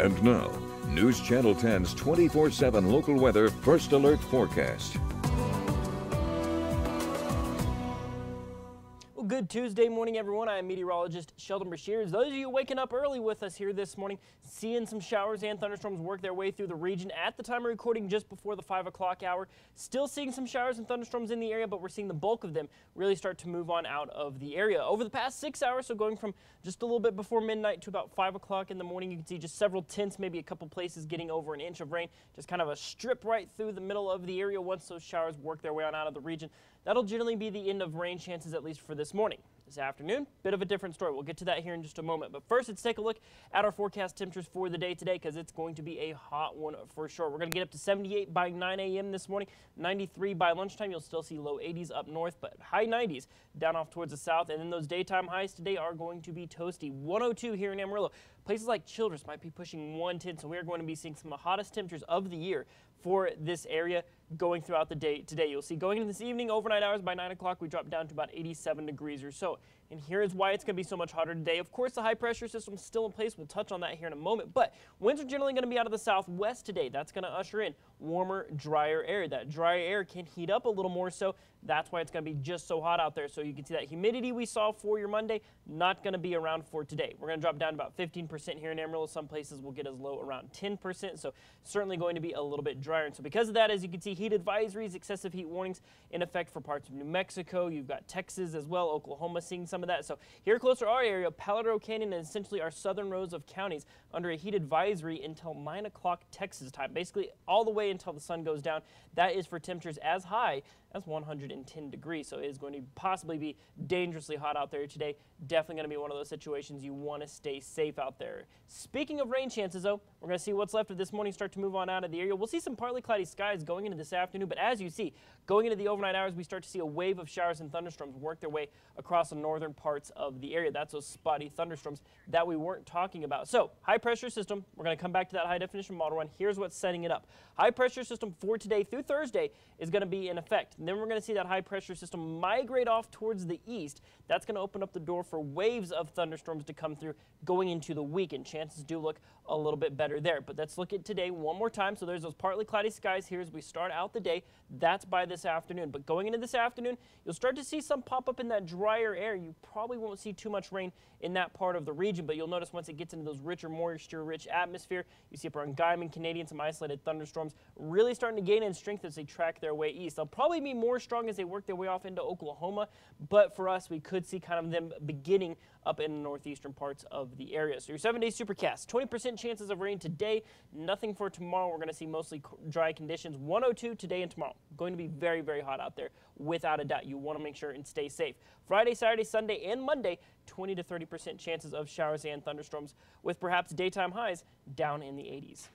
And now, News Channel 10's 24/7 local weather first alert forecast. Well, good Tuesday morning, everyone. I am meteorologist Sheldon Brashears. Those of you waking up early with us here this morning, seeing some showers and thunderstorms work their way through the region at the time of recording just before the 5 o'clock hour. Still seeing some showers and thunderstorms in the area, but we're seeing the bulk of them really start to move on out of the area. Over the past 6 hours, so going from just a little bit before midnight to about 5 o'clock in the morning, you can see just several tenths, maybe a couple places getting over an inch of rain. Just kind of a strip right through the middle of the area once those showers work their way on out of the region. That'll generally be the end of rain chances, at least for this morning. This afternoon, bit of a different story. We'll get to that here in just a moment. But first, let's take a look at our forecast temperatures for the day today, because it's going to be a hot one for sure. We're going to get up to 78 by 9 a.m. this morning, 93 by lunchtime. You'll still see low 80s up north, but high 90s down off towards the south. And then those daytime highs today are going to be toasty. 102 here in Amarillo. Places like Childress might be pushing 110, so we are going to be seeing some of the hottest temperatures of the year for this area going throughout the day today. You'll see going into this evening, overnight hours by 9 o'clock, we drop down to about 87 degrees or so. And here is why it's going to be so much hotter today. Of course, the high pressure system is still in place. We'll touch on that here in a moment. But winds are generally going to be out of the southwest today. That's going to usher in warmer, drier air. That drier air can heat up a little more, so that's why it's going to be just so hot out there. So you can see that humidity we saw for your Monday, not going to be around for today. We're going to drop down to about 15% here in Amarillo. Some places will get as low around 10%, so certainly going to be a little bit drier. And so because of that, as you can see, heat advisories, excessive heat warnings in effect for parts of New Mexico. You've got Texas as well, Oklahoma seeing some of that. So here closer to our area, Palo Canyon and essentially our southern rows of counties under a heat advisory until 9 o'clock Texas time, basically all the way until the sun goes down. That is for temperatures as high as 110 degrees. So it is going to possibly be dangerously hot out there today. Definitely going to be one of those situations you want to stay safe out there. Speaking of rain chances, though, we're going to see what's left of this morning start to move on out of the area. We'll see some partly cloudy skies going into this afternoon, but as you see, going into the overnight hours, we start to see a wave of showers and thunderstorms work their way across the northern parts of the area. That's those spotty thunderstorms that we weren't talking about. So, high pressure system, we're going to come back to that high definition model run. Here's what's setting it up. High pressure system for today through Thursday is going to be in effect. And then we're going to see that high pressure system migrate off towards the east. That's going to open up the door for waves of thunderstorms to come through going into the weekend. Chances do look a little bit better there. But let's look at today one more time. So there's those partly cloudy skies here as we start out the day. That's by this afternoon. But going into this afternoon, you'll start to see some pop up in that drier air. You probably won't see too much rain in that part of the region, but you'll notice once it gets into those richer, moisture-rich atmosphere, you see up around Guymon, Canadian, some isolated thunderstorms really starting to gain in strength as they track their way east. They'll probably be more strong as they work their way off into Oklahoma, but for us, we could see kind of them beginning up in the northeastern parts of the area. So your 7-day supercast, 20% chances of rain today, nothing for tomorrow. We're going to see mostly dry conditions, 102 today and tomorrow. Going to be very, very hot out there, without a doubt. You want to make sure and stay safe. Friday, Saturday, Sunday, and Monday, 20 to 30% chances of showers and thunderstorms with perhaps daytime highs down in the 80s.